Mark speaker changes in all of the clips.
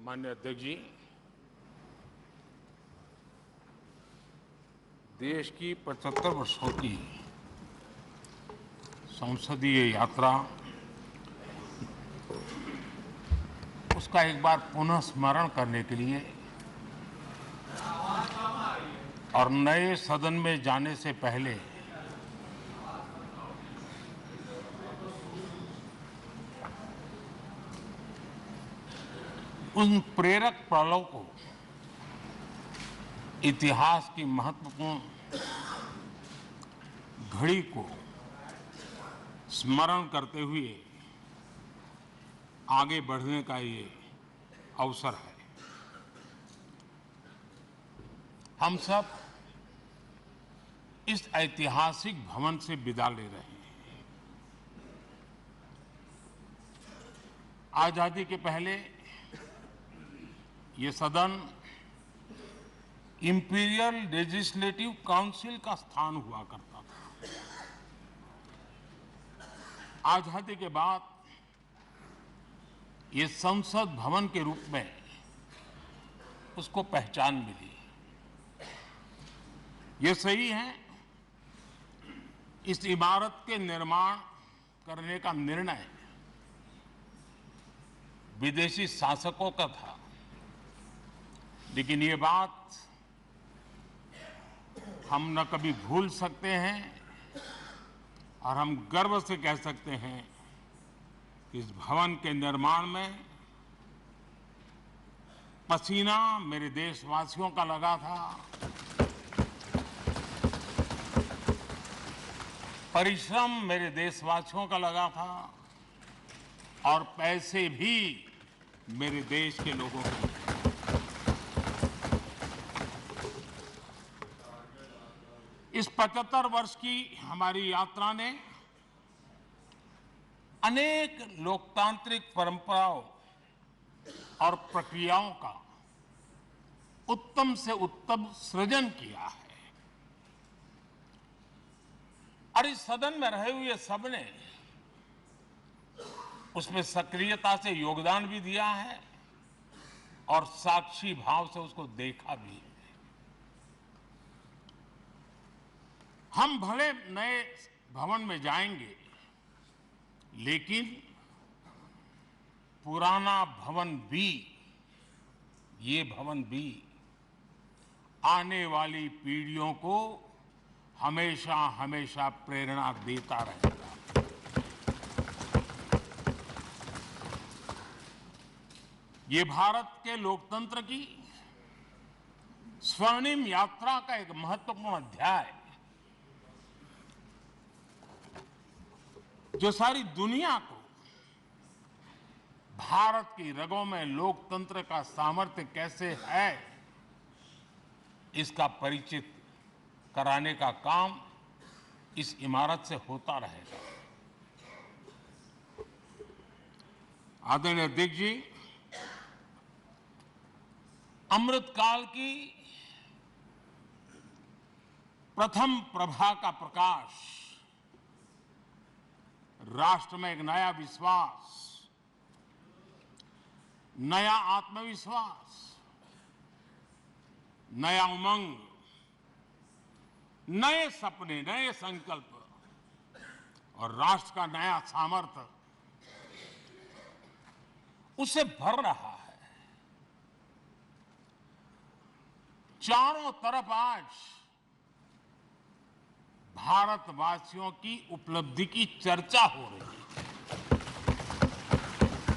Speaker 1: माननीय अध्यक्ष जी, देश की 75 वर्षों की संसदीय यात्रा, उसका एक बार पुनः स्मरण करने के लिए और नए सदन में जाने से पहले उन प्रेरक पलों को, इतिहास की महत्वपूर्ण घड़ी को स्मरण करते हुए आगे बढ़ने का ये अवसर है। हम सब इस ऐतिहासिक भवन से विदा ले रहे हैं। आजादी के पहले ये सदन इंपीरियल लेजिस्लेटिव काउंसिल का स्थान हुआ करता था। आजादी के बाद ये संसद भवन के रूप में उसको पहचान मिली। ये सही है, इस इमारत के निर्माण करने का निर्णय विदेशी शासकों का था, लेकिन ये बात हम न कभी भूल सकते हैं और हम गर्व से कह सकते हैं कि इस भवन के निर्माण में पसीना मेरे देशवासियों का लगा था, परिश्रम मेरे देशवासियों का लगा था और पैसे भी मेरे देश के लोगों के। इस 75 वर्ष की हमारी यात्रा ने अनेक लोकतांत्रिक परंपराओं और प्रक्रियाओं का उत्तम से उत्तम सृजन किया है और इस सदन में रहे हुए सबने उसमें सक्रियता से योगदान भी दिया है और साक्षी भाव से उसको देखा भी है। हम भले नए भवन में जाएंगे, लेकिन पुराना भवन भी, ये भवन भी आने वाली पीढ़ियों को हमेशा हमेशा प्रेरणा देता रहेगा। ये भारत के लोकतंत्र की स्वर्णिम यात्रा का एक महत्वपूर्ण अध्याय, जो सारी दुनिया को भारत की रगों में लोकतंत्र का सामर्थ्य कैसे है, इसका परिचित कराने का काम इस इमारत से होता रहेगा। आदरणीय अध्यक्ष जी, अमृतकाल की प्रथम प्रभा का प्रकाश राष्ट्र में एक नया विश्वास, नया आत्मविश्वास, नया उमंग, नए सपने, नए संकल्प और राष्ट्र का नया सामर्थ्य उसे भर रहा है। चारों तरफ आज भारतवासियों की उपलब्धि की चर्चा हो रही है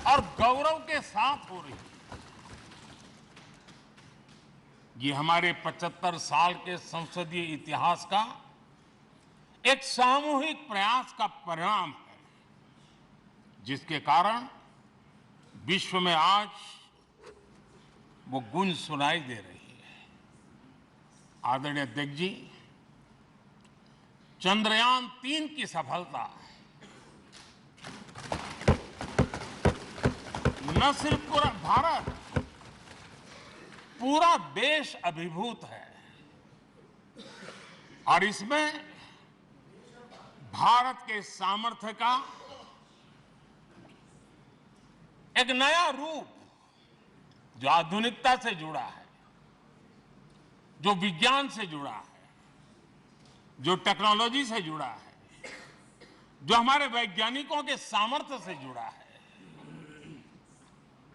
Speaker 1: और गौरव के साथ हो रही है। ये हमारे 75 साल के संसदीय इतिहास का एक सामूहिक प्रयास का परिणाम है, जिसके कारण विश्व में आज वो गूंज सुनाई दे रही है। आदरणीय अध्यक्ष जी, चंद्रयान 3 की सफलता न सिर्फ पूरा भारत, पूरा देश अभिभूत है और इसमें भारत के सामर्थ्य का एक नया रूप जो आधुनिकता से जुड़ा है, जो विज्ञान से जुड़ा है, जो टेक्नोलॉजी से जुड़ा है, जो हमारे वैज्ञानिकों के सामर्थ्य से जुड़ा है,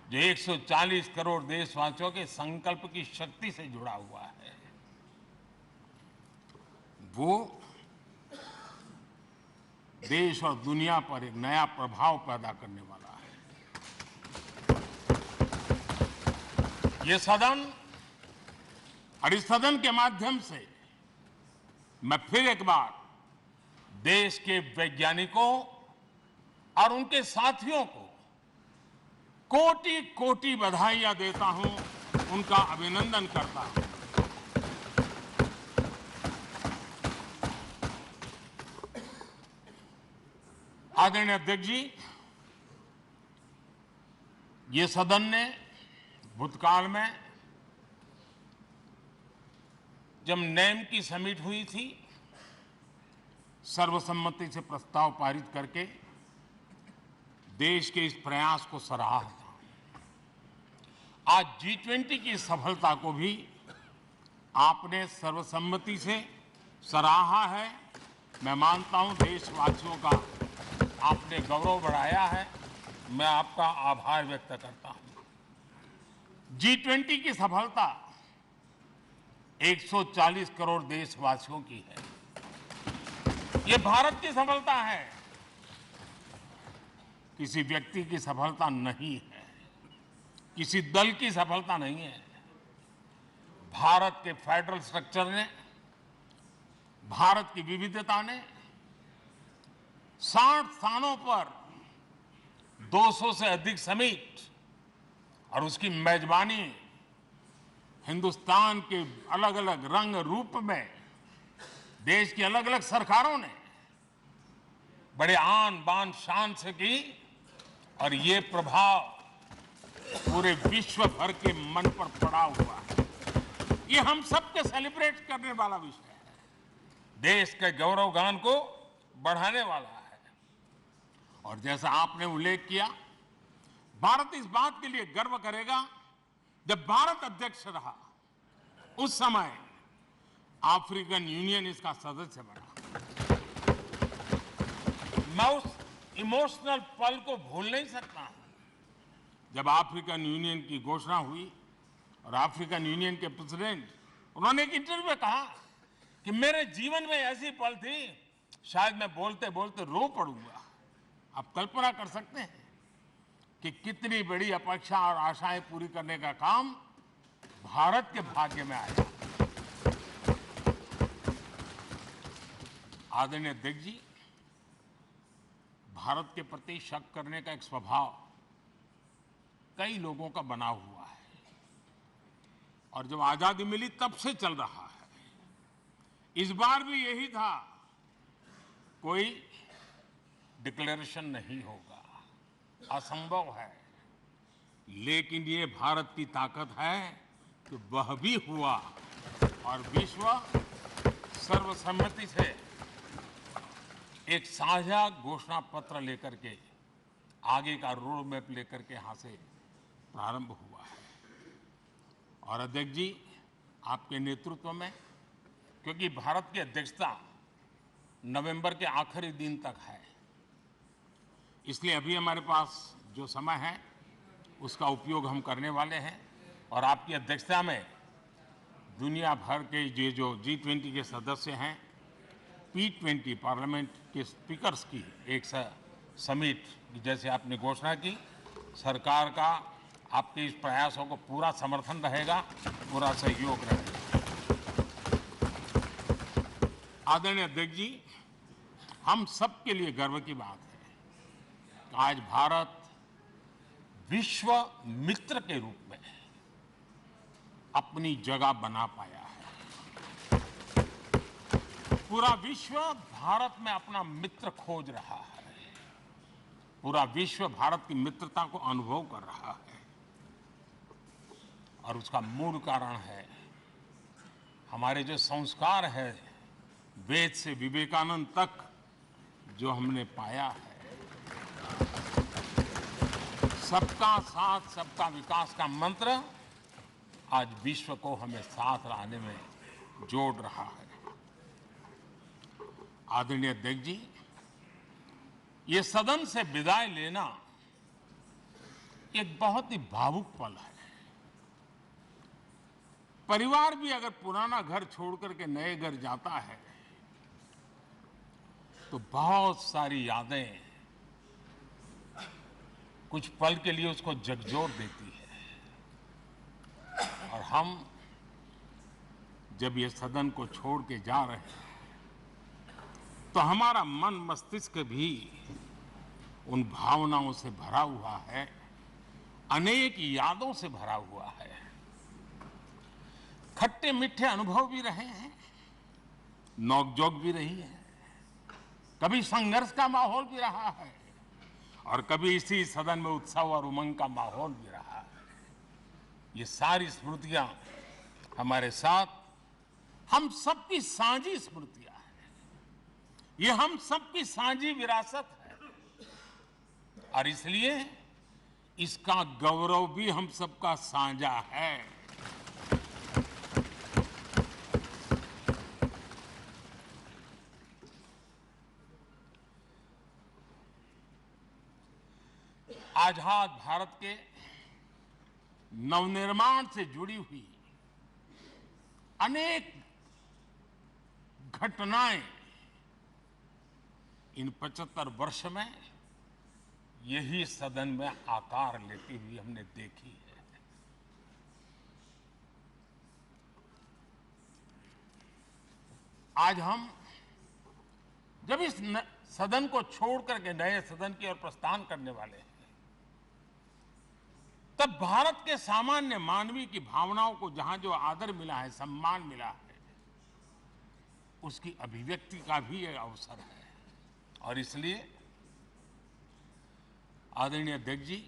Speaker 1: जो 140 करोड़ देशवासियों के संकल्प की शक्ति से जुड़ा हुआ है, वो देश और दुनिया पर एक नया प्रभाव पैदा करने वाला है। ये सदन और इस सदन के माध्यम से मैं फिर एक बार देश के वैज्ञानिकों और उनके साथियों को कोटि कोटि बधाइयां देता हूं, उनका अभिनंदन करता हूं। आदरणीय अध्यक्ष जी, ये सदन ने भूतकाल में जब नेम की समिट हुई थी, सर्वसम्मति से प्रस्ताव पारित करके देश के इस प्रयास को सराहा था। आज G20 की सफलता को भी आपने सर्वसम्मति से सराहा है। मैं मानता हूं देशवासियों का आपने गौरव बढ़ाया है। मैं आपका आभार व्यक्त करता हूं। G20 की सफलता 140 करोड़ देशवासियों की है। ये भारत की सफलता है, किसी व्यक्ति की सफलता नहीं है, किसी दल की सफलता नहीं है। भारत के फेडरल स्ट्रक्चर ने, भारत की विविधता ने 60 स्थानों पर 200 से अधिक समिट और उसकी मेजबानी हिंदुस्तान के अलग अलग रंग रूप में देश की अलग अलग सरकारों ने बड़े आन बान शान से की और ये प्रभाव पूरे विश्व भर के मन पर पड़ा हुआ है। ये हम सबके सेलिब्रेट करने वाला विषय है, देश के गौरवगान को बढ़ाने वाला है। और जैसा आपने उल्लेख किया, भारत इस बात के लिए गर्व करेगा, जब भारत अध्यक्ष रहा उस समय अफ्रीकन यूनियन इसका सदस्य बना। मैं उस इमोशनल पल को भूल नहीं सकता जब अफ्रीकन यूनियन की घोषणा हुई और अफ्रीकन यूनियन के प्रेसिडेंट, उन्होंने एक इंटरव्यू में कहा कि मेरे जीवन में ऐसी पल थी, शायद मैं बोलते बोलते रो पड़ूंगा। आप कल्पना कर सकते हैं कि कितनी बड़ी अपेक्षा और आशाएं पूरी करने का काम भारत के भाग्य में आया। आदरणीय अध्यक्ष जी, भारत के प्रति शक करने का एक स्वभाव कई लोगों का बना हुआ है और जब आजादी मिली तब से चल रहा है। इस बार भी यही था, कोई डिक्लेरेशन नहीं होगा, असंभव है। लेकिन ये भारत की ताकत है कि वह भी हुआ और विश्व सर्वसम्मति से एक साझा घोषणा पत्र लेकर के, आगे का रोड मैप लेकर के यहां से प्रारंभ हुआ है। और अध्यक्ष जी, आपके नेतृत्व में, क्योंकि भारत की अध्यक्षता नवंबर के आखिरी दिन तक है, इसलिए अभी हमारे पास जो समय है उसका उपयोग हम करने वाले हैं। और आपकी अध्यक्षता में दुनिया भर के ये जो G20 के सदस्य हैं, P20 पार्लियामेंट के स्पीकर्स की एक समिट, जैसे आपने घोषणा की, सरकार का आपके इस प्रयासों को पूरा समर्थन रहेगा, पूरा सहयोग रहेगा। आदरणीय अध्यक्ष जी, हम सबके लिए गर्व की बात है कि आज भारत विश्व मित्र के रूप में अपनी जगह बना पाया है। पूरा विश्व भारत में अपना मित्र खोज रहा है, पूरा विश्व भारत की मित्रता को अनुभव कर रहा है। और उसका मूल कारण है हमारे जो संस्कार है, वेद से विवेकानंद तक जो हमने पाया है। सबका साथ सबका विकास का मंत्र आज विश्व को हमें साथ लाने में जोड़ रहा है। आदरणीय अध्यक्ष जी, ये सदन से विदाई लेना एक बहुत ही भावुक पल है। परिवार भी अगर पुराना घर छोड़कर के नए घर जाता है तो बहुत सारी यादें कुछ पल के लिए उसको झकझोर देती है। और हम जब ये सदन को छोड़ के जा रहे हैं तो हमारा मन मस्तिष्क भी उन भावनाओं से भरा हुआ है, अनेक यादों से भरा हुआ है। खट्टे मीठे अनुभव भी रहे हैं, नोकझोंक भी रही है, कभी संघर्ष का माहौल भी रहा है और कभी इसी सदन में उत्सव और उमंग का माहौल भी रहा है। ये सारी स्मृतियां हमारे साथ हम सबकी साझी स्मृतियां हैं, ये हम सबकी साझी विरासत है और इसलिए इसका गौरव भी हम सबका साझा है। आजाद भारत के नवनिर्माण से जुड़ी हुई अनेक घटनाएं इन 75 वर्ष में यही सदन में आकार लेती हुई हमने देखी है। आज हम जब इस सदन को छोड़ करके नए सदन की ओर प्रस्थान करने वाले हैं तब भारत के सामान्य मानवी की भावनाओं को जहां जो आदर मिला है, सम्मान मिला है, उसकी अभिव्यक्ति का भी एक अवसर है। और इसलिए आदरणीय अध्यक्ष जी,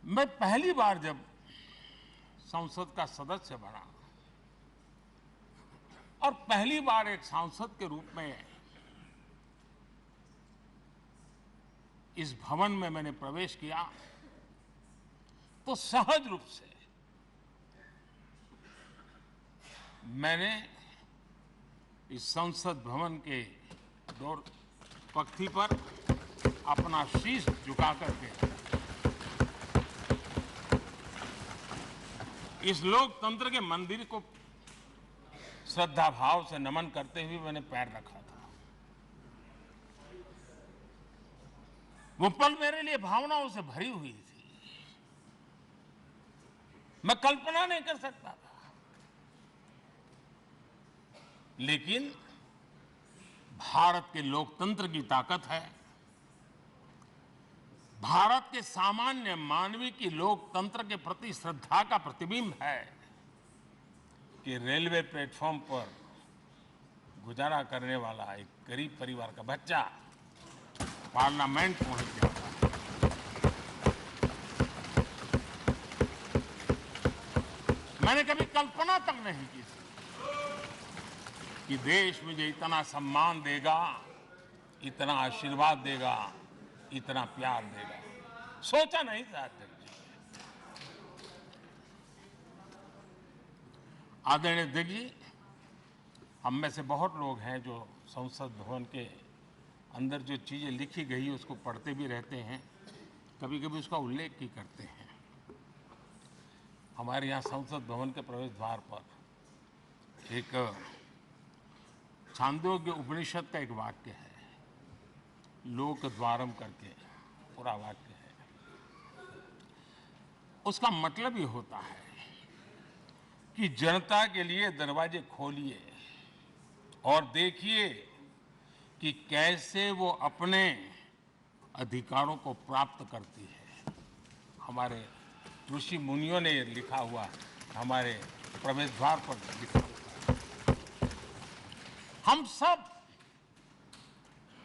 Speaker 1: मैं पहली बार जब संसद का सदस्य बना और पहली बार एक सांसद के रूप में इस भवन में मैंने प्रवेश किया तो सहज रूप से मैंने इस संसद भवन के दौर पंक्ति पर अपना शीश झुका करके इस लोकतंत्र के मंदिर को श्रद्धा भाव से नमन करते हुए मैंने पैर रखा था। वो पल मेरे लिए भावनाओं से भरी हुई थी, मैं कल्पना नहीं कर सकता था। लेकिन भारत के लोकतंत्र की ताकत है, भारत के सामान्य मानवी की लोकतंत्र के प्रति श्रद्धा का प्रतिबिंब है कि रेलवे प्लेटफॉर्म पर गुजारा करने वाला एक गरीब परिवार का बच्चा पार्लियामेंट पहुंच जाता है। मैंने कभी कल्पना तक नहीं की थी कि देश मुझे इतना सम्मान देगा, इतना आशीर्वाद देगा, इतना प्यार देगा। सोचा नहीं था अध्यक्ष जी। आदरणीय अध्यक्ष जी, हम में से बहुत लोग हैं जो संसद भवन के अंदर जो चीजें लिखी गई उसको पढ़ते भी रहते हैं, कभी कभी उसका उल्लेख भी करते हैं। हमारे यहाँ संसद भवन के प्रवेश द्वार पर एक छांदोग्य उपनिषद का एक वाक्य है, लोक द्वारम करके पूरा वाक्य है। उसका मतलब ये होता है कि जनता के लिए दरवाजे खोलिए और देखिए कि कैसे वो अपने अधिकारों को प्राप्त करती है। हमारे ऋषि मुनियों ने लिखा हुआ, हमारे प्रवेश द्वार पर लिखा हुआ। हम सब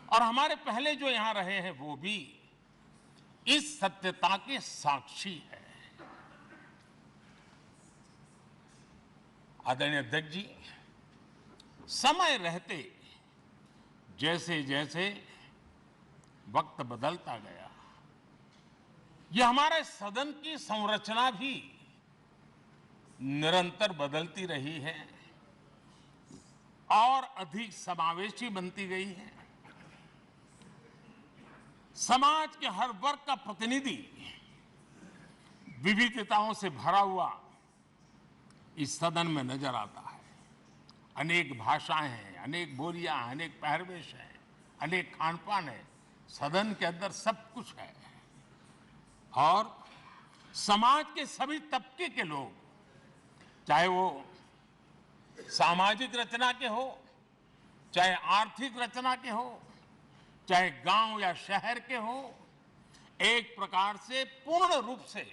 Speaker 1: और हमारे पहले जो यहां रहे हैं वो भी इस सत्यता के साक्षी है। आदरणीय अध्यक्ष जी, समय रहते जैसे जैसे वक्त बदलता गया। यह हमारे सदन की संरचना भी निरंतर बदलती रही है और अधिक समावेशी बनती गई है। समाज के हर वर्ग का प्रतिनिधि विविधताओं से भरा हुआ इस सदन में नजर आता है। अनेक भाषाएं हैं, अनेक बोलियां हैं, अनेक पहरवेश हैं, अनेक खान-पान है। सदन के अंदर सब कुछ है और समाज के सभी तबके के लोग, चाहे वो सामाजिक रचना के हो, चाहे आर्थिक रचना के हो, चाहे गांव या शहर के हो, एक प्रकार से पूर्ण रूप से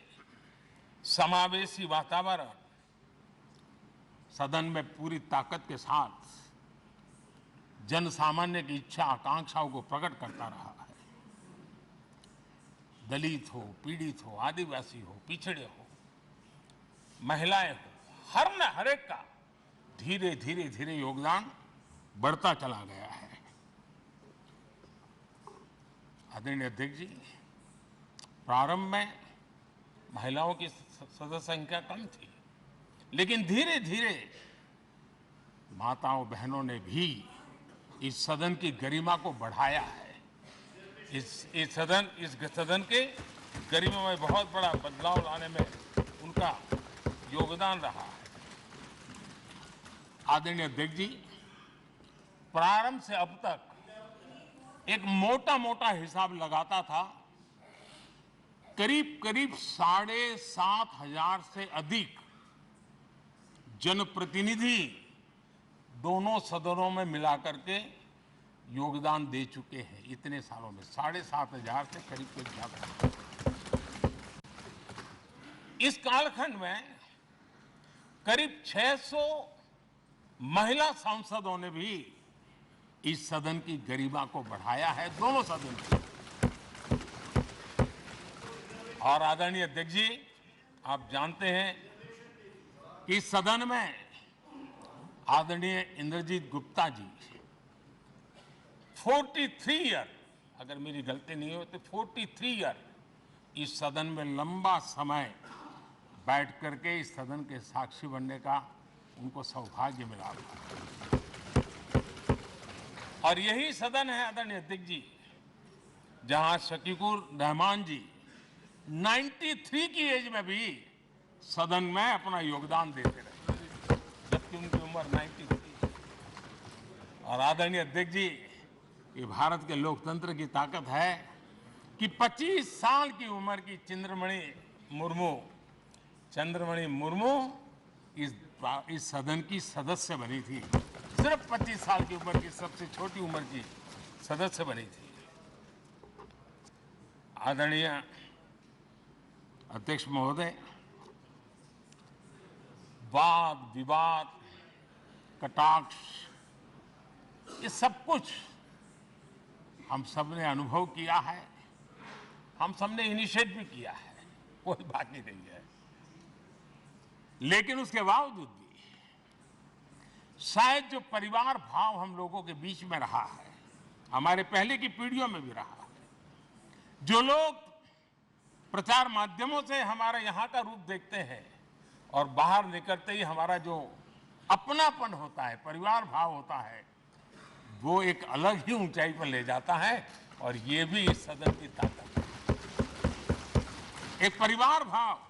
Speaker 1: समावेशी वातावरण सदन में पूरी ताकत के साथ जन सामान्य की इच्छा आकांक्षाओं को प्रकट करता रहा है। दलित हो, पीड़ित हो, आदिवासी हो, पिछड़े हो, महिलाएं हो, हर एक का धीरे धीरे धीरे योगदान बढ़ता चला गया है। आदरणीय अध्यक्ष जी, प्रारंभ में महिलाओं की सदस्य संख्या कम थी, लेकिन धीरे धीरे माताओं बहनों ने भी इस सदन की गरिमा को बढ़ाया है। इस सदन के गरिमा में बहुत बड़ा बदलाव लाने में उनका योगदान रहा है। आदरणीय अध्यक्ष जी, प्रारंभ से अब तक एक मोटा हिसाब लगाता था, करीब 7,500 से अधिक जनप्रतिनिधि दोनों सदनों में मिलाकर के योगदान दे चुके हैं। इतने सालों में 7,500 से करीब ज्यादा। इस कालखंड में करीब 600 महिला सांसदों ने भी इस सदन की गरिमा को बढ़ाया है, दोनों सदन की। और आदरणीय अध्यक्ष जी, आप जानते हैं कि इस सदन में आदरणीय इंद्रजीत गुप्ता जी 43 ईयर, अगर मेरी गलती नहीं हो तो 43 ईयर इस सदन में लंबा समय बैठ करके इस सदन के साक्षी बनने का उनको सौभाग्य मिला। और यही सदन है आदरणीय अध्यक्ष जी, जहां शकीकुर रहमान जी 93 की एज में भी सदन में अपना योगदान देते रहे, जबकि उनकी उम्र 93। और आदरणीय अध्यक्ष जी, ये भारत के लोकतंत्र की ताकत है कि 25 साल की उम्र की चंद्रमणि मुर्मू इस सदन की सदस्य बनी थी। सिर्फ 25 साल की उम्र की, सबसे छोटी उम्र की सदस्य बनी थी। आदरणीय अध्यक्ष महोदय, वाद विवाद, कटाक्ष, ये सब कुछ हम सब ने अनुभव किया है, हम सब ने इनिशिएट भी किया है, कोई बाकी नहीं है। लेकिन उसके बावजूद भी शायद जो परिवार भाव हम लोगों के बीच में रहा है, हमारे पहले की पीढ़ियों में भी रहा है, जो लोग प्रचार माध्यमों से हमारे यहाँ का रूप देखते हैं और बाहर निकलते ही हमारा जो अपनापन होता है, परिवार भाव होता है, वो एक अलग ही ऊंचाई पर ले जाता है। और ये भी इस सदन की ताकत है, एक परिवार भाव।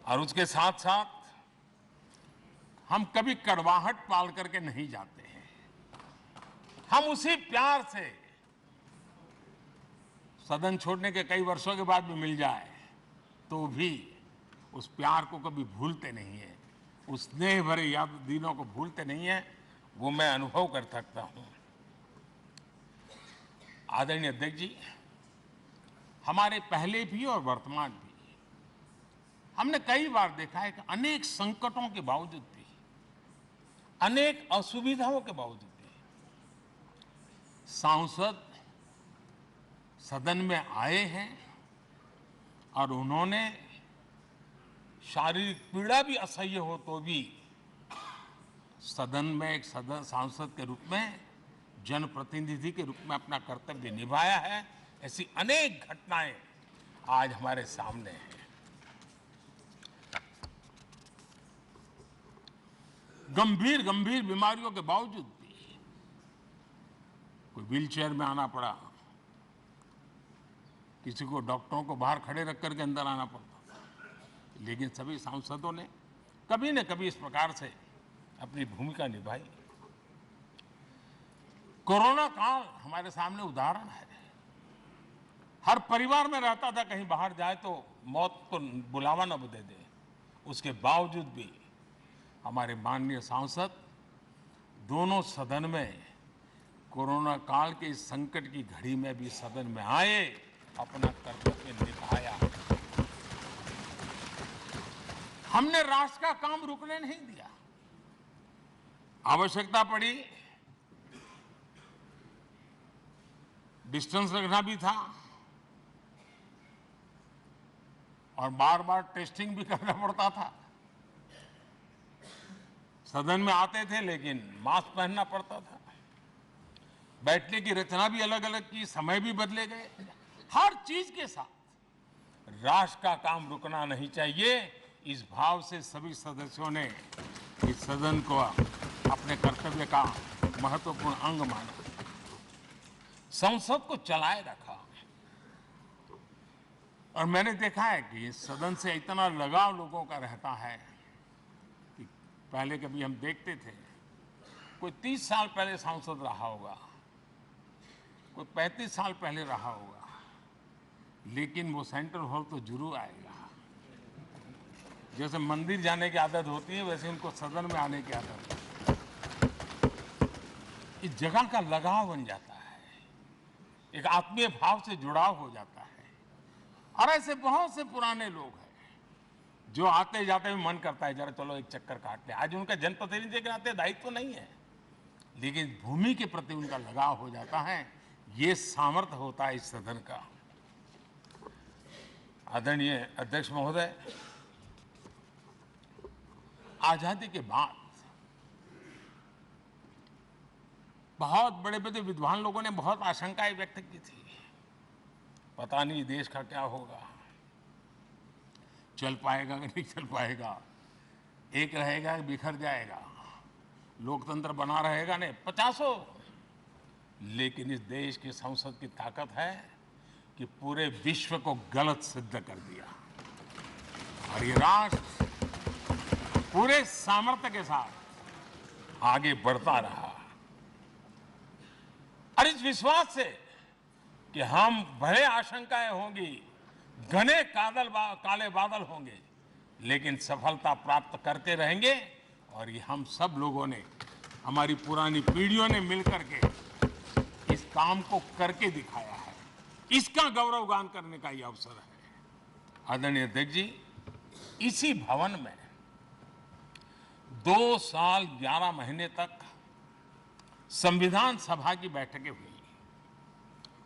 Speaker 1: और उसके साथ साथ हम कभी कड़वाहट पाल करके नहीं जाते हैं। हम उसी प्यार से सदन छोड़ने के कई वर्षों के बाद भी मिल जाए तो भी उस प्यार को कभी भूलते नहीं है, उस स्नेह भरे याद दिनों को भूलते नहीं है। वो मैं अनुभव कर सकता हूं। आदरणीय अध्यक्ष जी, हमारे पहले भी और वर्तमान भी हमने कई बार देखा है कि अनेक संकटों के बावजूद भी, अनेक असुविधाओं के बावजूद भी सांसद सदन में आए हैं और उन्होंने शारीरिक पीड़ा भी असह्य हो तो भी सदन में एक सांसद के रूप में जनप्रतिनिधि के रूप में अपना कर्तव्य निभाया है। ऐसी अनेक घटनाएं आज हमारे सामने हैं। गंभीर गंभीर बीमारियों के बावजूद भी कोई व्हीलचेयर में आना पड़ा, किसी को डॉक्टरों को बाहर खड़े रख करके अंदर आना पड़ता था, लेकिन सभी सांसदों ने कभी न कभी इस प्रकार से अपनी भूमिका निभाई। कोरोना काल हमारे सामने उदाहरण है। हर परिवार में रहता था कहीं बाहर जाए तो मौत को बुलावा न दे दे, उसके बावजूद भी हमारे माननीय सांसद दोनों सदन में कोरोना काल के इस संकट की घड़ी में भी सदन में आए, अपना कर्तव्य निभाया। हमने राष्ट्र का काम रुकने नहीं दिया। आवश्यकता पड़ी, डिस्टेंस रखना भी था और बार बार टेस्टिंग भी करना पड़ता था। सदन में आते थे लेकिन मास्क पहनना पड़ता था। बैठने की रचना भी अलग अलग की, समय भी बदले गए। हर चीज के साथ राष्ट्र का काम रुकना नहीं चाहिए, इस भाव से सभी सदस्यों ने इस सदन को अपने कर्तव्य का महत्वपूर्ण अंग माना, संसद को चलाए रखा। और मैंने देखा है कि इस सदन से इतना लगाव लोगों का रहता है कि पहले कभी हम देखते थे कोई 30 साल पहले सांसद रहा होगा, कोई 35 साल पहले रहा होगा, लेकिन वो सेंट्रल हॉल तो जरूर आएगा। जैसे मंदिर जाने की आदत होती है, वैसे उनको सदन में आने की आदत है। इस जगह का लगाव बन जाता है, एक आत्मीय भाव से जुड़ाव हो जाता है। और ऐसे बहुत से पुराने लोग हैं जो आते जाते हुए मन करता है जरा चलो एक चक्कर काट ले। आज उनका जनप्रतिनिधि के नाते दायित्व तो नहीं है, लेकिन भूमि के प्रति उनका लगाव हो जाता है। ये सामर्थ्य होता है इस सदन का। आदरणीय अध्यक्ष महोदय, आजादी के बाद बहुत बड़े बड़े विद्वान लोगों ने बहुत आशंकाएं व्यक्त की थी। पता नहीं देश का क्या होगा, चल पाएगा कि नहीं चल पाएगा, एक रहेगा कि बिखर जाएगा, लोकतंत्र बना रहेगा नहीं, 50। लेकिन इस देश की संसद की ताकत है कि पूरे विश्व को गलत सिद्ध कर दिया और ये राष्ट्र पूरे सामर्थ्य के साथ आगे बढ़ता रहा। और इस विश्वास से कि हम भले आशंकाएं होंगी, घने काले बादल होंगे, लेकिन सफलता प्राप्त करते रहेंगे। और ये हम सब लोगों ने, हमारी पुरानी पीढ़ियों ने मिलकर के इस काम को करके दिखाया है। इसका गौरवगान करने का ये अवसर है। आदरणीय अध्यक्ष जी, इसी भवन में 2 साल 11 महीने तक संविधान सभा की बैठकें हुई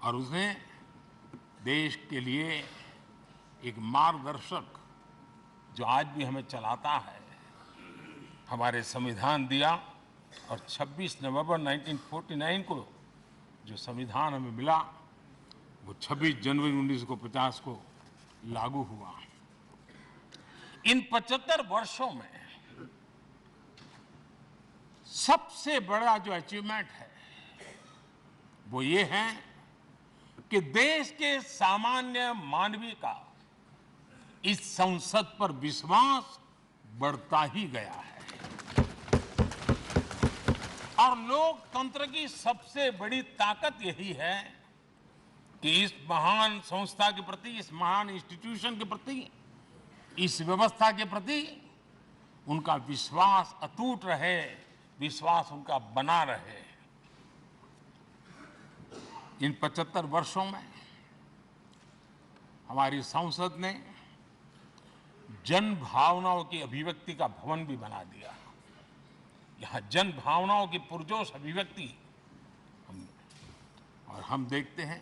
Speaker 1: और उसने देश के लिए एक मार्गदर्शक जो आज भी हमें चलाता है, हमारे संविधान दिया। और 26 नवंबर 1949 को जो संविधान हमें मिला, वो 26 जनवरी 1950 को लागू हुआ। इन 75 वर्षों में सबसे बड़ा जो अचीवमेंट है वो ये है कि देश के सामान्य मानवीय का इस संसद पर विश्वास बढ़ता ही गया है। और लोकतंत्र की सबसे बड़ी ताकत यही है कि इस महान संस्था के प्रति, इस महान इंस्टीट्यूशन के प्रति, इस व्यवस्था के प्रति उनका विश्वास अटूट रहे, विश्वास उनका बना रहे। इन 75 वर्षों में हमारी संसद ने जन भावनाओं की अभिव्यक्ति का भवन भी बना दिया। यहाँ जन भावनाओं की पुरजोश अभिव्यक्ति और हम देखते हैं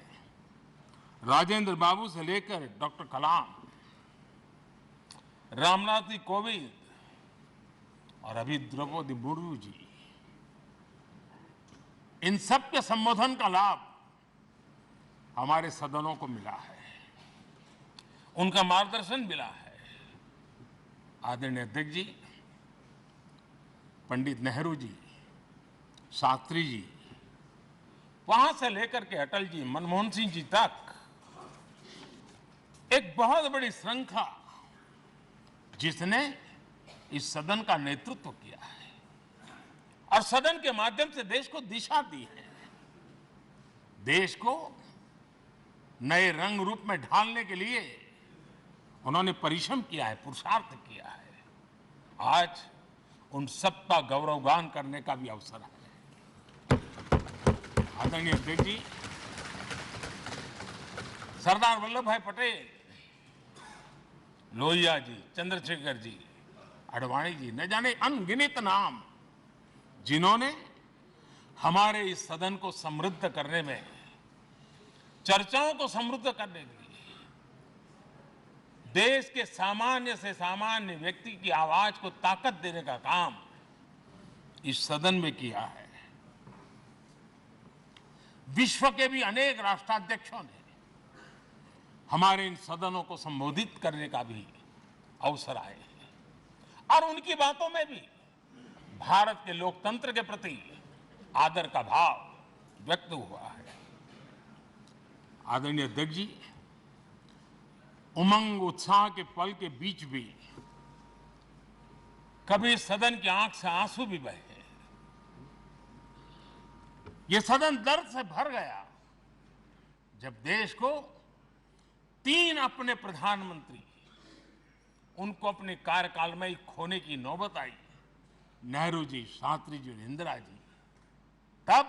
Speaker 1: राजेंद्र बाबू से लेकर डॉक्टर कलाम, रामनाथ कोविंद और अभी द्रौपदी मुर्मू जी, इन सब के संबोधन का लाभ हमारे सदनों को मिला है, उनका मार्गदर्शन मिला है। आदरणीय अध्यक्ष जी, पंडित नेहरू जी, शास्त्री जी, वहां से लेकर के अटल जी, मनमोहन सिंह जी तक एक बहुत बड़ी श्रृंखला जिसने इस सदन का नेतृत्व किया है और सदन के माध्यम से देश को दिशा दी है, देश को नए रंग रूप में ढालने के लिए उन्होंने परिश्रम किया है, पुरुषार्थ किया है। आज उन सबका गौरवगान करने का भी अवसर है। आदरणीय अध्यक्ष जी, सरदार वल्लभ भाई पटेल, लोहिया जी, चंद्रशेखर जी, आडवाणी जी, न जाने अनगिनत नाम जिन्होंने हमारे इस सदन को समृद्ध करने में, चर्चाओं को समृद्ध करने के लिए, देश के सामान्य से सामान्य व्यक्ति की आवाज को ताकत देने का काम इस सदन में किया है। विश्व के भी अनेक राष्ट्राध्यक्षों ने हमारे इन सदनों को संबोधित करने का भी अवसर आए हैं और उनकी बातों में भी भारत के लोकतंत्र के प्रति आदर का भाव व्यक्त हुआ है। आदरणीय अध्यक्ष जी, उमंग उत्साह के पल के बीच भी कभी सदन की आंख से आंसू भी बहे। यह सदन दर्द से भर गया जब देश को 3 अपने प्रधानमंत्री उनको अपने कार्यकाल में ही खोने की नौबत आई, नेहरू जी, शास्त्री जी और इंदिरा जी। तब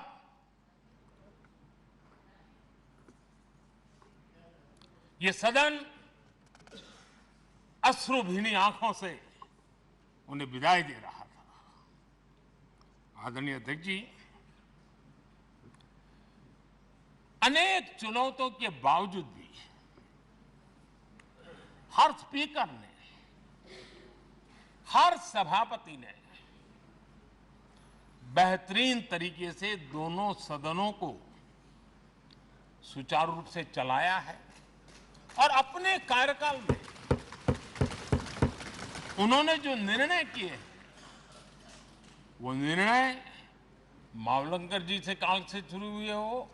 Speaker 1: ये सदन अश्रुभीनी आंखों से उन्हें विदाई दे रहा था। आदरणीय अध्यक्ष जी, अनेक चुनौतियों के बावजूद भी हर स्पीकर ने, हर सभापति ने बेहतरीन तरीके से दोनों सदनों को सुचारू रूप से चलाया है और अपने कार्यकाल में उन्होंने जो निर्णय किए, वो निर्णय मावलंकर जी से काल से शुरू हुए हो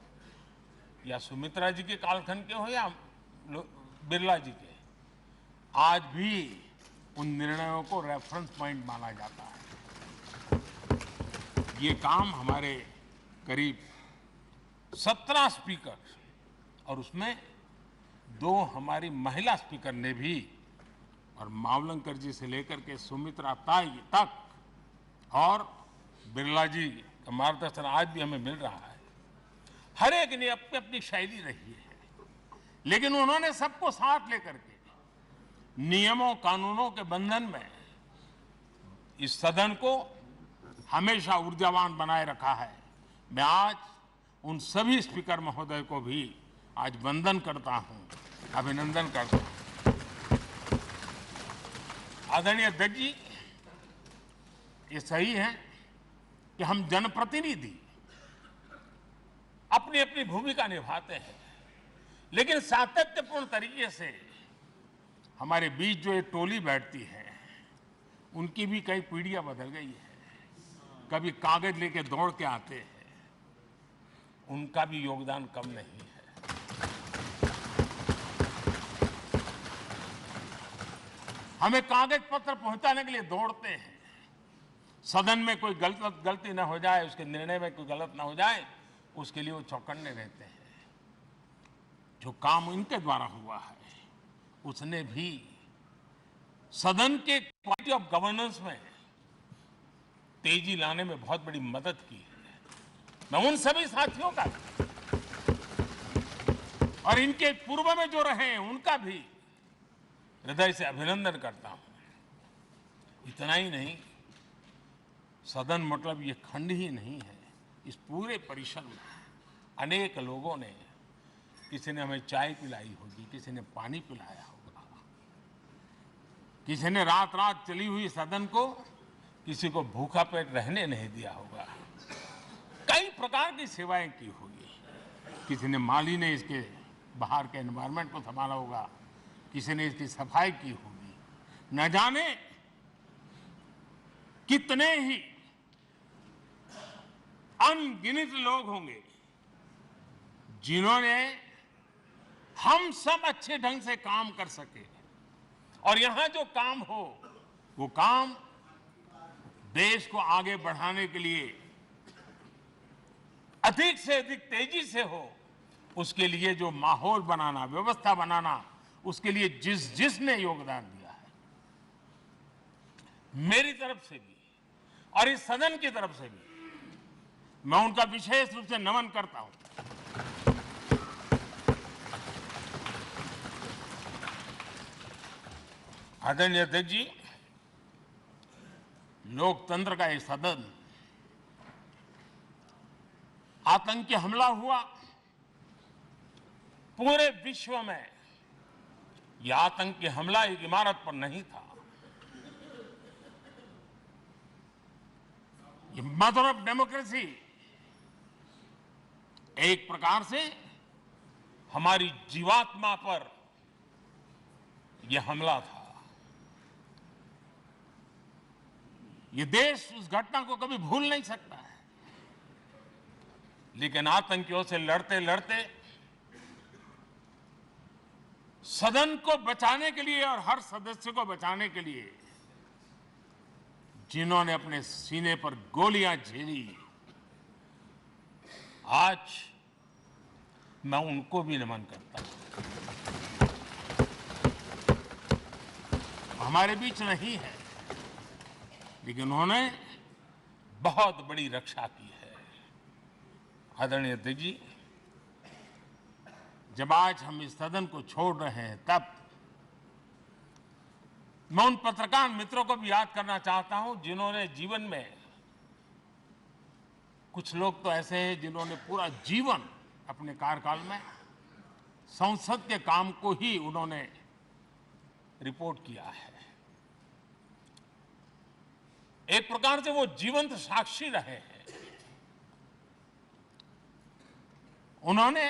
Speaker 1: या सुमित्रा जी के कालखंड के हो या बिरला जी के, आज भी उन निर्णयों को रेफरेंस पॉइंट माना जाता है। ये काम हमारे करीब 17 स्पीकर और उसमें 2 हमारी महिला स्पीकर ने भी, और मावलंकर जी से लेकर के सुमित्रा ताई तक और बिरला जी का मार्गदर्शन आज भी हमें मिल रहा है। हर एक ने अपनी अपनी शैली रही है, लेकिन उन्होंने सबको साथ लेकर के नियमों कानूनों के बंधन में इस सदन को हमेशा ऊर्जावान बनाए रखा है। मैं आज उन सभी स्पीकर महोदय को भी आज वंदन करता हूं, अभिनंदन करता हूं। आदरणीय अध्यक्ष जी, ये सही है कि हम जनप्रतिनिधि अपनी अपनी भूमिका निभाते हैं, लेकिन सातत्यपूर्ण तरीके से हमारे बीच जो ये टोली बैठती है, उनकी भी कई पीढ़ियां बदल गई है। कभी कागज लेके दौड़ के आते हैं, उनका भी योगदान कम नहीं है। हमें कागज पत्र पहुंचाने के लिए दौड़ते हैं, सदन में कोई गलती ना हो जाए, उसके निर्णय में कोई गलत ना हो जाए, उसके लिए वो चौकन्ने रहते हैं। जो काम इनके द्वारा हुआ है, उसने भी सदन के क्वालिटी ऑफ गवर्नेंस में तेजी लाने में बहुत बड़ी मदद की है। मैं उन सभी साथियों का और इनके पूर्व में जो रहे हैं उनका भी हृदय से अभिनंदन करता हूं। इतना ही नहीं, सदन मतलब ये खंड ही नहीं है, इस पूरे परिसर में अनेक लोगों ने, किसी ने हमें चाय पिलाई होगी, किसी ने पानी पिलाया होगा, किसी ने रात रात चली हुई सदन को किसी को भूखा पेट रहने नहीं दिया होगा। कई प्रकार की सेवाएं की होगी। किसी ने माली ने इसके बाहर के एनवायरनमेंट को संभाला होगा, किसी ने इसकी सफाई की होगी। न जाने कितने ही अनगिनत लोग होंगे जिन्होंने हम सब अच्छे ढंग से काम कर सके, और यहां जो काम हो वो काम देश को आगे बढ़ाने के लिए अधिक से अधिक तेजी से हो, उसके लिए जो माहौल बनाना, व्यवस्था बनाना, उसके लिए जिसने योगदान दिया है, मेरी तरफ से भी और इस सदन की तरफ से भी मैं उनका विशेष रूप से नमन करता हूं। आदरणीय अध्यक्ष जी, लोकतंत्र का ये सदन, आतंकी हमला हुआ, पूरे विश्व में यह आतंकी हमला एक इमारत पर नहीं था, ये मदर ऑफ डेमोक्रेसी एक प्रकार से हमारी जीवात्मा पर यह हमला था। ये देश उस घटना को कभी भूल नहीं सकता है, लेकिन आतंकियों से लड़ते लड़ते सदन को बचाने के लिए और हर सदस्य को बचाने के लिए जिन्होंने अपने सीने पर गोलियां झेली, आज मैं उनको भी नमन करता हूं। हमारे बीच नहीं है, लेकिन उन्होंने बहुत बड़ी रक्षा की है। आदरणीय अध्यक्ष जी, जब आज हम इस सदन को छोड़ रहे हैं, तब मैं उन पत्रकार मित्रों को भी याद करना चाहता हूं जिन्होंने जीवन में, कुछ लोग तो ऐसे हैं जिन्होंने पूरा जीवन अपने कार्यकाल में संसद के काम को ही उन्होंने रिपोर्ट किया है। एक प्रकार से वो जीवंत साक्षी रहे हैं। उन्होंने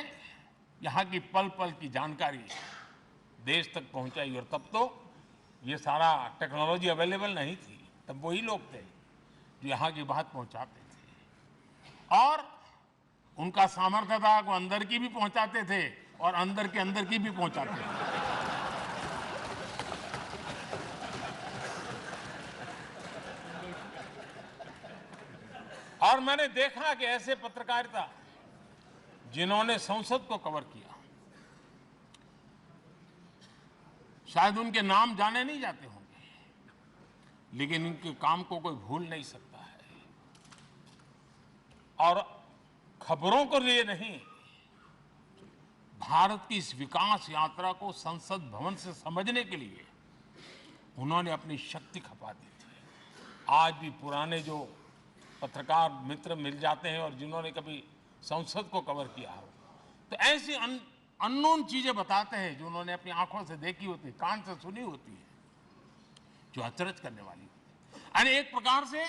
Speaker 1: यहां की पल पल की जानकारी देश तक पहुंचाई, और तब तो ये सारा टेक्नोलॉजी अवेलेबल नहीं थी। तब वही लोग थे जो यहां की बात पहुंचाते थे, और उनका सामर्थ्य था वो अंदर की भी पहुंचाते थे और अंदर के अंदर की भी पहुंचाते थे। और मैंने देखा कि ऐसे पत्रकारिता जिन्होंने संसद को कवर किया, शायद उनके नाम जाने नहीं जाते होंगे, लेकिन इनके काम को कोई भूल नहीं सकता है। और खबरों को लिए नहीं, भारत की इस विकास यात्रा को संसद भवन से समझने के लिए उन्होंने अपनी शक्ति खपा दी थी। आज भी पुराने जो पत्रकार मित्र मिल जाते हैं और जिन्होंने कभी संसद को कवर किया हो, तो ऐसी अननोन चीजें बताते हैं जो उन्होंने अपनी आंखों से देखी होती है, कान से सुनी होती है, जो अचरज करने वाली होती है। यानी एक प्रकार से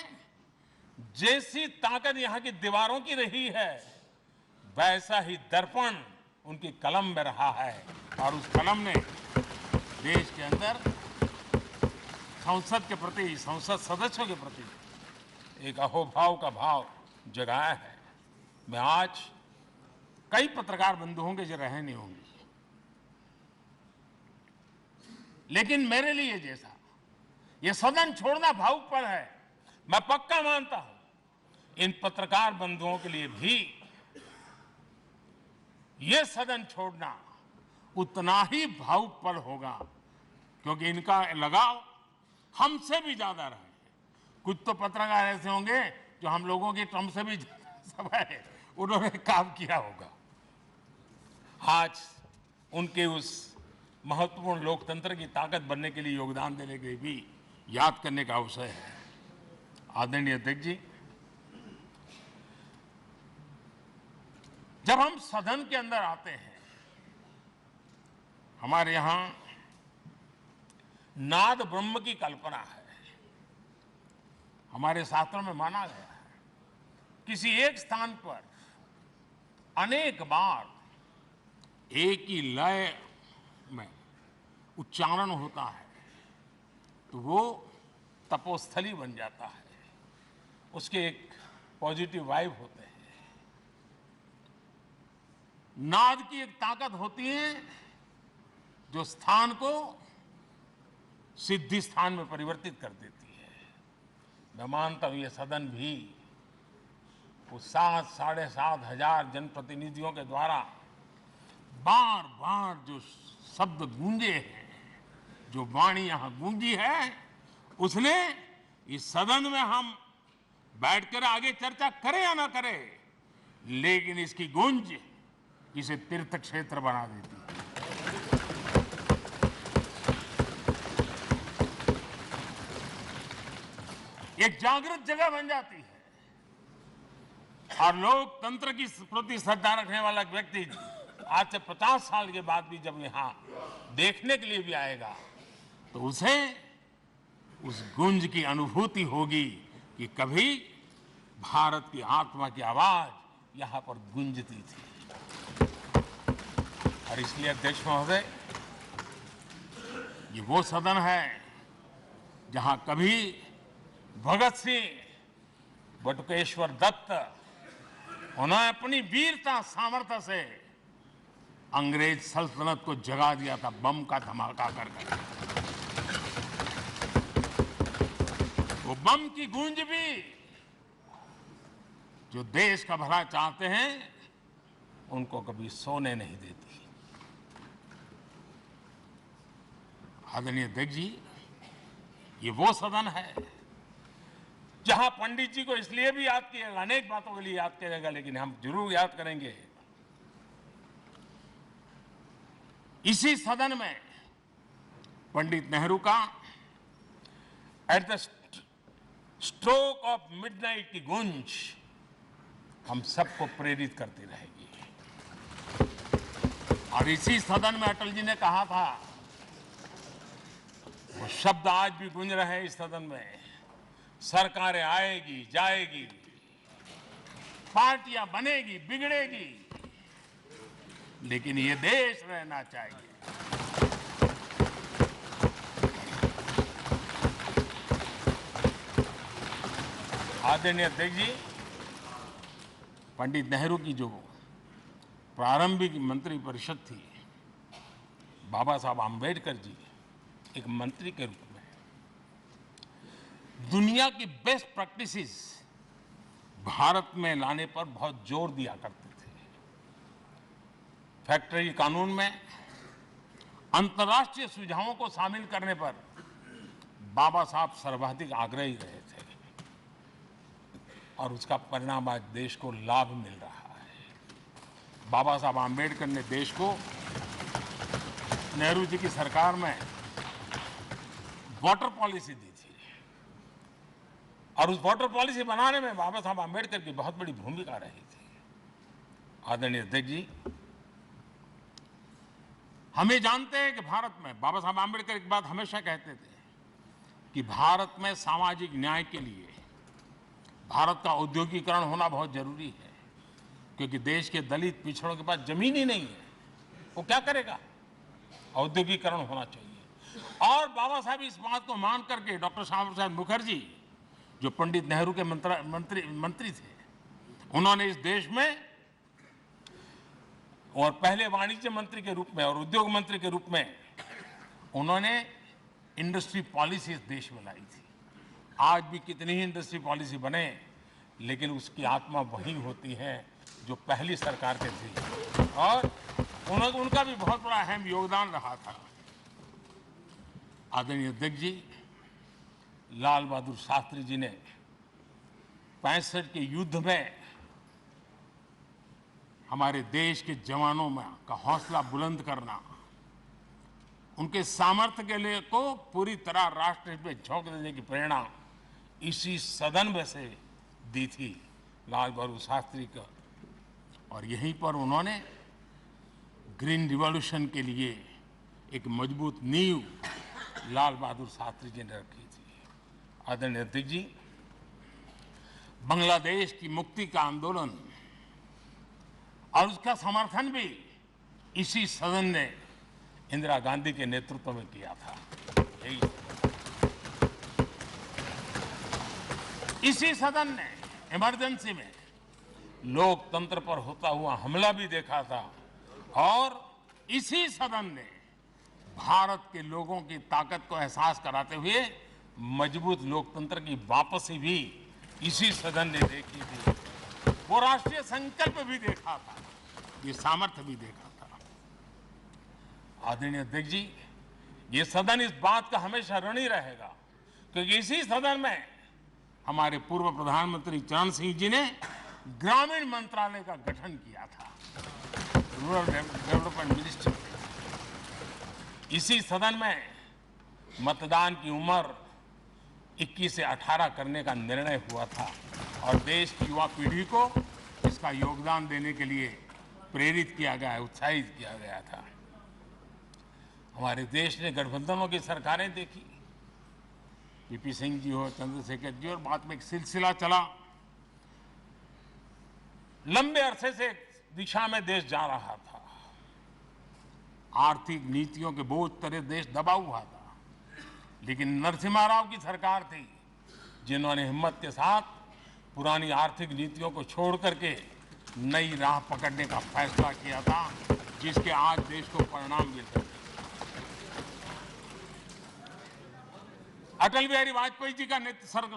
Speaker 1: जैसी ताकत यहां की दीवारों की रही है, वैसा ही दर्पण उनकी कलम में रहा है, और उस कलम ने देश के अंदर संसद के प्रति, संसद सदस्यों के प्रति एक अहोभाव का भाव जगाया है। मैं आज, कई पत्रकार बंधु होंगे जो रहे नहीं होंगे, लेकिन मेरे लिए जैसा ये सदन छोड़ना भावुक पल है, मैं पक्का मानता हूं इन पत्रकार बंधुओं के लिए भी ये सदन छोड़ना उतना ही भावुक पल होगा, क्योंकि इनका लगाव हमसे भी ज्यादा रहे। कुछ तो पत्रकार ऐसे होंगे जो हम लोगों की टर्म से भी समय उन्होंने काम किया होगा। आज उनके उस महत्वपूर्ण लोकतंत्र की ताकत बनने के लिए, योगदान देने के लिए भी याद करने का अवसर है। आदरणीय अध्यक्ष जी, जब हम सदन के अंदर आते हैं, हमारे यहां नाद ब्रह्म की कल्पना है। हमारे शास्त्रों में माना गया है किसी एक स्थान पर अनेक बार एक ही लय में उच्चारण होता है तो वो तपोस्थली बन जाता है, उसके एक पॉजिटिव वाइब होते हैं। नाद की एक ताकत होती है जो स्थान को सिद्धि स्थान में परिवर्तित कर देती है। मैं मानता हूं ये सदन भी उस 7,500 जनप्रतिनिधियों के द्वारा बार बार जो शब्द गूंजे हैं, जो वाणी यहां गूंजी है, उसने इस सदन में हम बैठकर आगे चर्चा करें या ना करें, लेकिन इसकी गूंज इसे तीर्थ क्षेत्र बना देती है। एक जागृत जगह बन जाती है और लोकतंत्र की प्रति श्रद्धा रखने वाला व्यक्ति आज से 50 साल के बाद भी जब यहां देखने के लिए भी आएगा तो उसे उस गूंज की अनुभूति होगी कि कभी भारत की आत्मा की आवाज यहां पर गूंजती थी। और इसलिए अध्यक्ष महोदय, ये वो सदन है जहां कभी भगत सिंह, बटुकेश्वर दत्त, उन्होंने अपनी वीरता सामर्थ्य से अंग्रेज सल्तनत को जगा दिया था बम का धमाका करके। वो बम की गूंज भी जो देश का भला चाहते हैं उनको कभी सोने नहीं देती। आदरणीय अध्यक्ष जी, ये वो सदन है जहां पंडित जी को इसलिए भी याद किया, अनेक बातों के लिए याद किया जाएगा, लेकिन हम जरूर याद करेंगे इसी सदन में पंडित नेहरू का at the stroke of midnight की गूंज हम सबको प्रेरित करती रहेगी। और इसी सदन में अटल जी ने कहा था, वो शब्द आज भी गूंज रहे हैं इस सदन में, सरकारें आएगी जाएगी, पार्टियां बनेगी बिगड़ेगी, लेकिन ये देश रहना चाहिए। आदरणीय अध्यक्ष जी, पंडित नेहरू की जो प्रारंभिक मंत्री परिषद थी, बाबा साहब आम्बेडकर जी एक मंत्री के रूप में दुनिया की बेस्ट प्रैक्टिसेस भारत में लाने पर बहुत जोर दिया करते थे। फैक्ट्री कानून में अंतर्राष्ट्रीय सुझावों को शामिल करने पर बाबा साहब सर्वाधिक आग्रही रहे थे और उसका परिणाम आज देश को लाभ मिल रहा है। बाबा साहब आम्बेडकर ने देश को नेहरू जी की सरकार में वाटर पॉलिसी दी थी और उस वाटर पॉलिसी बनाने में बाबा साहब आम्बेडकर की बहुत बड़ी भूमिका रही थी। आदरणीय अध्यक्ष जी, हम ये जानते हैं कि भारत में बाबा साहब आम्बेडकर एक बात हमेशा कहते थे कि भारत में सामाजिक न्याय के लिए भारत का औद्योगिकरण होना बहुत जरूरी है, क्योंकि देश के दलित पिछड़ों के पास जमीन ही नहीं है, वो क्या करेगा? औद्योगिकरण होना चाहिए। और बाबा साहब इस बात को मान करके डॉक्टर श्यामा प्रसाद मुखर्जी, जो पंडित नेहरू के मंत्री थे, उन्होंने इस देश में और पहले वाणिज्य मंत्री के रूप में और उद्योग मंत्री के रूप में उन्होंने इंडस्ट्री पॉलिसी इस देश में लाई थी। आज भी कितनी ही इंडस्ट्री पॉलिसी बने, लेकिन उसकी आत्मा वही होती है जो पहली सरकार के थी और उनका भी बहुत बड़ा अहम योगदान रहा था। आदरणीय अध्यक्ष जी, लाल बहादुर शास्त्री जी ने 65 के युद्ध में हमारे देश के जवानों में का हौसला बुलंद करना, उनके सामर्थ्य के लिए को पूरी तरह राष्ट्र में झोंक देने की प्रेरणा इसी सदन में से दी थी लाल बहादुर शास्त्री का। और यहीं पर उन्होंने ग्रीन रिवॉल्यूशन के लिए एक मजबूत नींव लाल बहादुर शास्त्री जी ने रखी थी। आदरणीय अध्यक्ष जी, बांग्लादेश की मुक्ति का आंदोलन और उसका समर्थन भी इसी सदन ने इंदिरा गांधी के नेतृत्व में किया था। इसी सदन ने इमरजेंसी में लोकतंत्र पर होता हुआ हमला भी देखा था और इसी सदन ने भारत के लोगों की ताकत को एहसास कराते हुए मजबूत लोकतंत्र की वापसी भी इसी सदन ने देखी थी। वो राष्ट्रीय संकल्प भी देखा था, ये सामर्थ्य भी देखा था। आदरणीय अध्यक्ष जी, ये सदन इस बात का हमेशा ऋणी रहेगा क्योंकि इसी सदन में हमारे पूर्व प्रधानमंत्री चरण सिंह जी ने ग्रामीण मंत्रालय का गठन किया था, रूरल डेवलपमेंट मिनिस्ट्री। इसी सदन में मतदान की उम्र 21 से 18 करने का निर्णय हुआ था और देश की युवा पीढ़ी को इसका योगदान देने के लिए प्रेरित किया गया, उत्साहित किया गया था। हमारे देश ने गठबंधनों की सरकारें देखी, वीपी सिंह जी हो, चंद्रशेखर जी, और बाद में एक सिलसिला चला। लंबे अरसे से दिशा में देश जा रहा था, आर्थिक नीतियों के बोझ तले देश दबा हुआ था, लेकिन नरसिम्हा राव की सरकार थी जिन्होंने हिम्मत के साथ पुरानी आर्थिक नीतियों को छोड़ करके नई राह पकड़ने का फैसला किया था, जिसके आज देश को परिणाम मिल रहे हैं। अटल बिहारी वाजपेयी जी का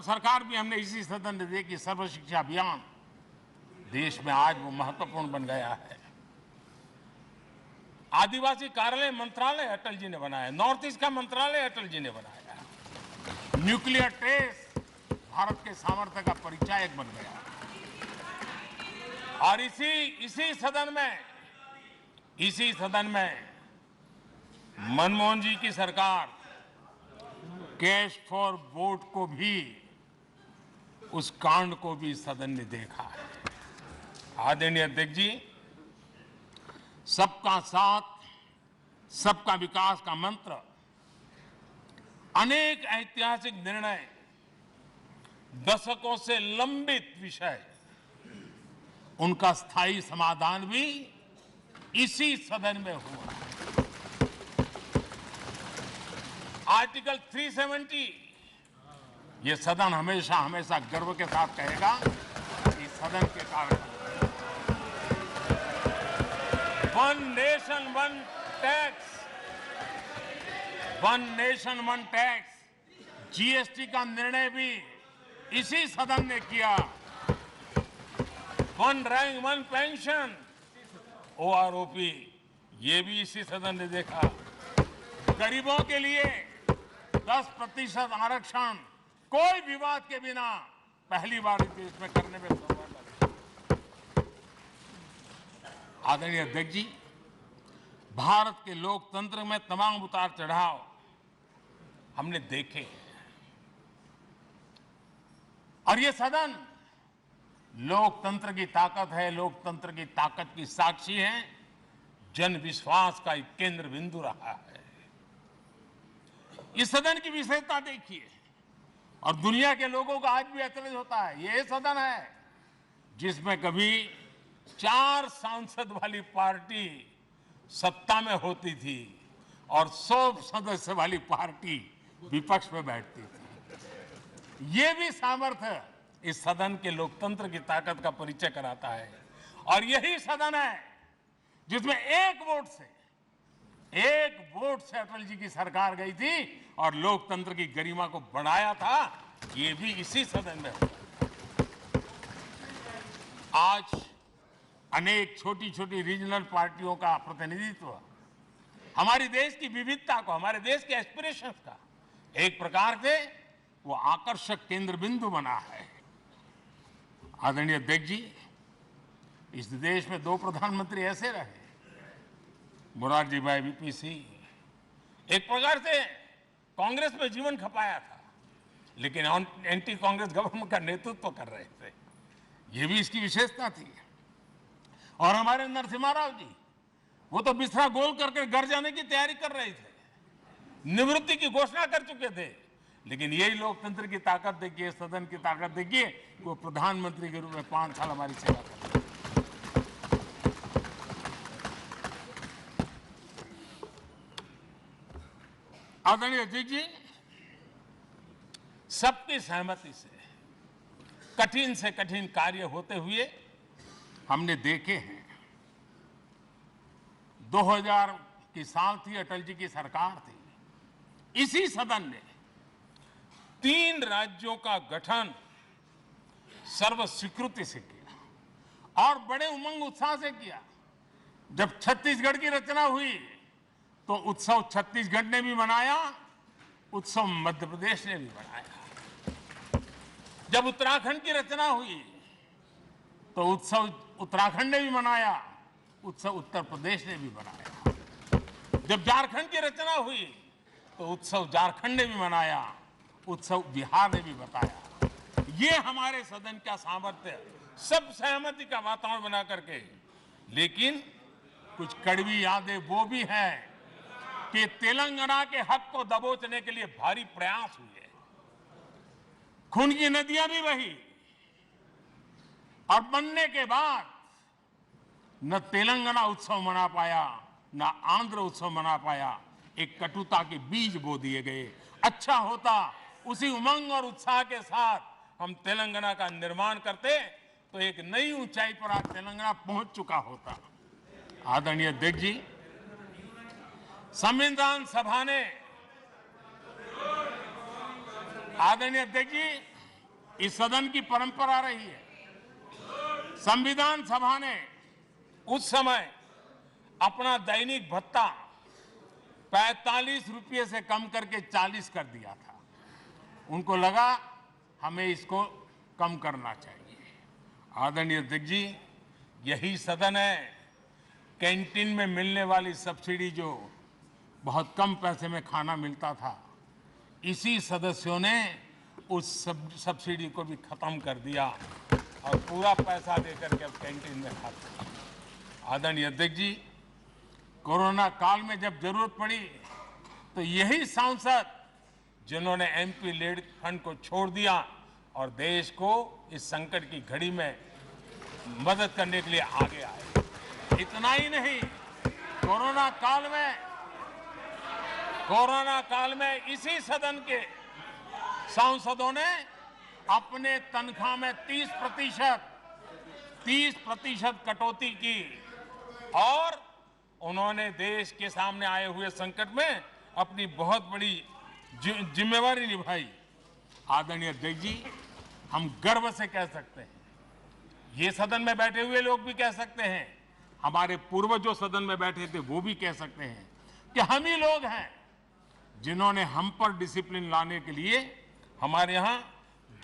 Speaker 1: सरकार भी हमने इसी सदन ने देखी। सर्व शिक्षा अभियान देश में आज वो महत्वपूर्ण बन गया है। आदिवासी कार्यालय मंत्रालय अटल जी ने बनाया, नॉर्थ ईस्ट का मंत्रालय अटल जी ने बनाया। न्यूक्लियर टेस्ट भारत के सामर्थ्य का परिचायक बन गया। और इसी सदन में मनमोहन जी की सरकार कैश फॉर वोट को भी, उस कांड को भी सदन ने देखा है। आदरणीय अध्यक्ष जी, सबका साथ सबका विकास का मंत्र, अनेक ऐतिहासिक निर्णय, दशकों से लंबित विषय, उनका स्थायी समाधान भी इसी सदन में हुआ। आर्टिकल 370, ये सदन हमेशा हमेशा गर्व के साथ कहेगा कि सदन के कारण one nation one tax, one nation one tax, GST का निर्णय भी इसी सदन ने किया। One rank one pension, OROP, ये भी इसी सदन ने देखा। गरीबों के लिए 10% आरक्षण कोई विवाद के बिना पहली बार इस देश में करने में सफल है। आदरणीय अध्यक्ष जी, भारत के लोकतंत्र में तमाम उतार चढ़ाव हमने देखे और ये सदन लोकतंत्र की ताकत है, लोकतंत्र की ताकत की साक्षी है, जन विश्वास का एक केंद्र बिंदु रहा है। इस सदन की विशेषता देखिए और दुनिया के लोगों का आज भी ऐतराज होता है। ये सदन है जिसमें कभी 4 सांसद वाली पार्टी सत्ता में होती थी और 100 सदस्य वाली पार्टी विपक्ष में बैठती थी। ये भी सामर्थ्य इस सदन के लोकतंत्र की ताकत का परिचय कराता है। और यही सदन है जिसमें एक वोट से अटल जी की सरकार गई थी और लोकतंत्र की गरिमा को बढ़ाया था। ये भी इसी सदन में हुआ। आज अनेक छोटी छोटी रीजनल पार्टियों का प्रतिनिधित्व हमारे देश की विविधता को, हमारे देश के एस्पिरेशंस का एक प्रकार से वो आकर्षक केंद्र बिंदु बना है। आदरणीय अध्यक्ष जी, इस देश में 2 प्रधानमंत्री ऐसे रहे, मोरारजी भाई, वीपी सिंह। एक प्रकार से कांग्रेस में जीवन खपाया था, लेकिन एंटी कांग्रेस गवर्नमेंट का नेतृत्व कर रहे थे। ये भी इसकी विशेषता थी। और हमारे नरसिम्हा राव जी, वो तो बिस्तरा गोल करके घर जाने की तैयारी कर रहे थे, निवृत्ति की घोषणा कर चुके थे, लेकिन यही लोकतंत्र की ताकत देखिए, सदन की ताकत देखिए, वो प्रधानमंत्री के रूप में 5 साल हमारी सेवा कर रहे हैं। आदरणीय अध्यक्ष जी, सबकी सहमति से कठिन कार्य होते हुए हमने देखे हैं। 2000 की साल थी, अटल जी की सरकार थी। इसी सदन ने 3 राज्यों का गठन सर्वस्वीकृति से किया और बड़े उमंग उत्साह से किया। जब छत्तीसगढ़ की रचना हुई तो उत्सव छत्तीसगढ़ ने भी मनाया, उत्सव मध्य प्रदेश ने भी मनाया। जब उत्तराखंड की रचना हुई तो उत्सव उत्तराखंड ने भी मनाया, उत्सव उत्तर प्रदेश ने भी मनाया। जब झारखंड की रचना हुई तो उत्सव झारखंड ने भी मनाया, उत्सव बिहार ने भी बताया। ये हमारे सदन का सामर्थ्य, सब सहमति का वातावरण बना करके। लेकिन कुछ कड़वी यादें वो भी हैं कि तेलंगाना के हक को दबोचने के लिए भारी प्रयास हुए, खून की नदियां भी बही और बनने के बाद न तेलंगाना उत्सव मना पाया, न आंध्र उत्सव मना पाया। एक कटुता के बीज बो दिए गए। अच्छा होता उसी उमंग और उत्साह के साथ हम तेलंगाना का निर्माण करते तो एक नई ऊंचाई पर आज तेलंगाना पहुंच चुका होता। आदरणीय अध्यक्ष जी, संविधान सभा ने, आदरणीय अध्यक्ष जी, इस सदन की परंपरा रही है। संविधान सभा ने उस समय अपना दैनिक भत्ता 45 रुपये से कम करके 40 कर दिया था। उनको लगा हमें इसको कम करना चाहिए। आदरणीय अध्यक्ष जी, यही सदन है कैंटीन में मिलने वाली सब्सिडी, जो बहुत कम पैसे में खाना मिलता था, इसी सदस्यों ने उस सब्सिडी को भी खत्म कर दिया और पूरा पैसा देकर के अब कैंटीन में खाते हैं। आदरणीय अध्यक्ष जी, कोरोना काल में जब जरूरत पड़ी तो यही सांसद जिन्होंने एमपी लेड फंड को छोड़ दिया और देश को इस संकट की घड़ी में मदद करने के लिए आगे आए। इतना ही नहीं, कोरोना काल में इसी सदन के सांसदों ने अपने तनख्वाह में 30% कटौती की और उन्होंने देश के सामने आए हुए संकट में अपनी बहुत बड़ी जिम्मेवारी निभाई। आदरणीय अध्यक्ष जी, हम गर्व से कह सकते हैं, ये सदन में बैठे हुए लोग भी कह सकते हैं, हमारे पूर्वज जो सदन में बैठे थे वो भी कह सकते हैं कि हम ही लोग हैं जिन्होंने हम पर डिसिप्लिन लाने के लिए हमारे यहां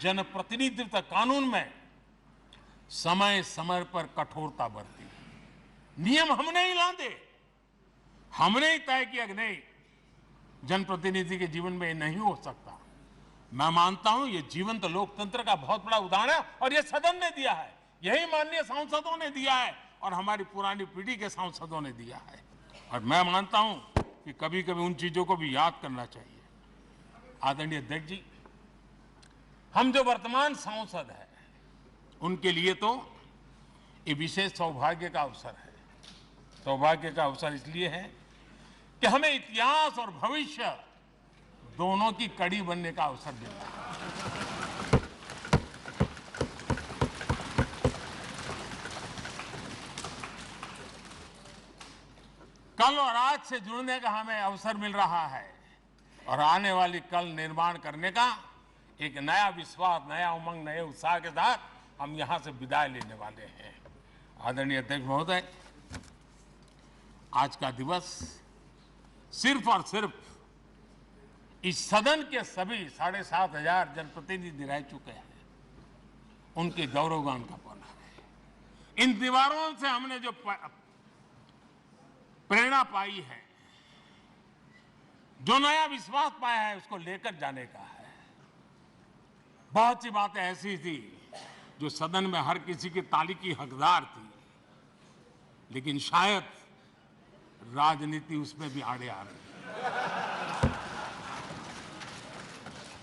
Speaker 1: जनप्रतिनिधित्व कानून में समय समय पर कठोरता बरती। नियम हमने ही लादे, हमने ही तय किया कि नहीं, जनप्रतिनिधि के जीवन में ये नहीं हो सकता। मैं मानता हूं ये जीवंत लोकतंत्र का बहुत बड़ा उदाहरण है और ये सदन ने दिया है, यही माननीय सांसदों ने दिया है और हमारी पुरानी पीढ़ी के सांसदों ने दिया है। और मैं मानता हूं कि कभी कभी उन चीजों को भी याद करना चाहिए। आदरणीय अध्यक्ष जी, हम जो वर्तमान सांसद हैं उनके लिए तो ये विशेष सौभाग्य का अवसर है। सौभाग्य का अवसर इसलिए है कि हमें इतिहास और भविष्य दोनों की कड़ी बनने का अवसर मिला है। कल और आज से जुड़ने का हमें अवसर मिल रहा है और आने वाली कल निर्माण करने का एक नया विश्वास, नया उमंग, नए उत्साह के साथ हम यहां से विदाई लेने वाले हैं। आदरणीय अध्यक्ष महोदय, आज का दिवस सिर्फ और सिर्फ इस सदन के सभी 7,500 जनप्रतिनिधि रह चुके हैं उनके गौरवगान का पल है। इन दीवारों से हमने जो प्रेरणा पाई है, जो नया विश्वास पाया है, उसको लेकर जाने का है। बहुत सी बातें ऐसी थी जो सदन में हर किसी की ताली की हकदार थी, लेकिन शायद राजनीति उसमें भी आड़े आ रही है।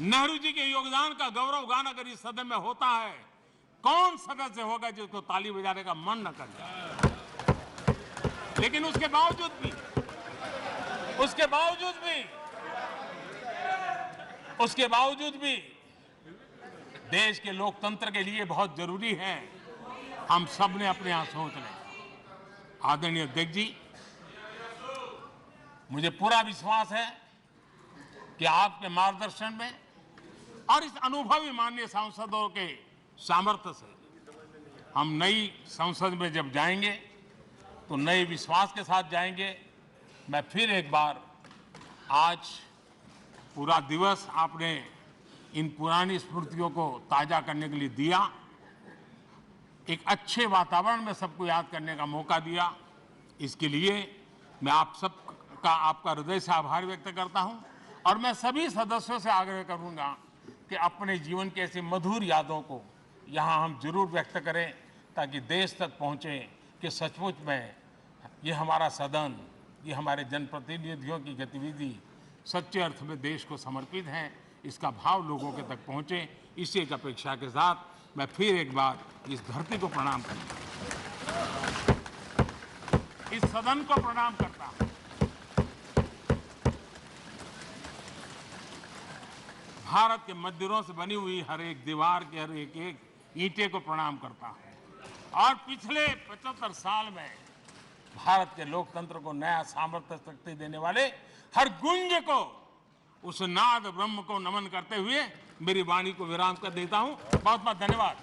Speaker 1: नेहरू जी के योगदान का गौरव गान अगर इस सदन में होता है, कौन सदस्य होगा जिसको ताली बजाने का मन न कर जाए। लेकिन उसके बावजूद भी देश के लोकतंत्र के लिए बहुत जरूरी है हम सब ने अपने यहां सोच लें। आदरणीय अध्यक्ष जी, मुझे पूरा विश्वास है कि आपके मार्गदर्शन में और इस अनुभवी माननीय सांसदों के सामर्थ्य से हम नई संसद में जब जाएंगे तो नए विश्वास के साथ जाएंगे। मैं फिर एक बार आज पूरा दिवस आपने इन पुरानी स्मृतियों को ताजा करने के लिए दिया, एक अच्छे वातावरण में सबको याद करने का मौका दिया। इसके लिए मैं आप सबका आपका हृदय से आभार व्यक्त करता हूं और मैं सभी सदस्यों से आग्रह करूंगा कि अपने जीवन की ऐसी मधुर यादों को यहां हम जरूर व्यक्त करें ताकि देश तक पहुंचे कि सचमुच में ये हमारा सदन, ये हमारे जनप्रतिनिधियों की गतिविधि सच्चे अर्थ में देश को समर्पित है, इसका भाव लोगों के तक पहुंचे। इसी एक अपेक्षा के साथ मैं फिर एक बार इस धरती को प्रणाम करता हूं, इस सदन को प्रणाम करता हूं, भारत के मंदिरों से बनी हुई हर एक दीवार के हर एक ईंटे को प्रणाम करता हूं और पिछले 75 साल में भारत के लोकतंत्र को नया सामर्थ्य शक्ति देने वाले हर गुंज को, उस नाद ब्रह्म को नमन करते हुए मेरी वाणी को विराम कर देता हूं। बहुत बहुत धन्यवाद।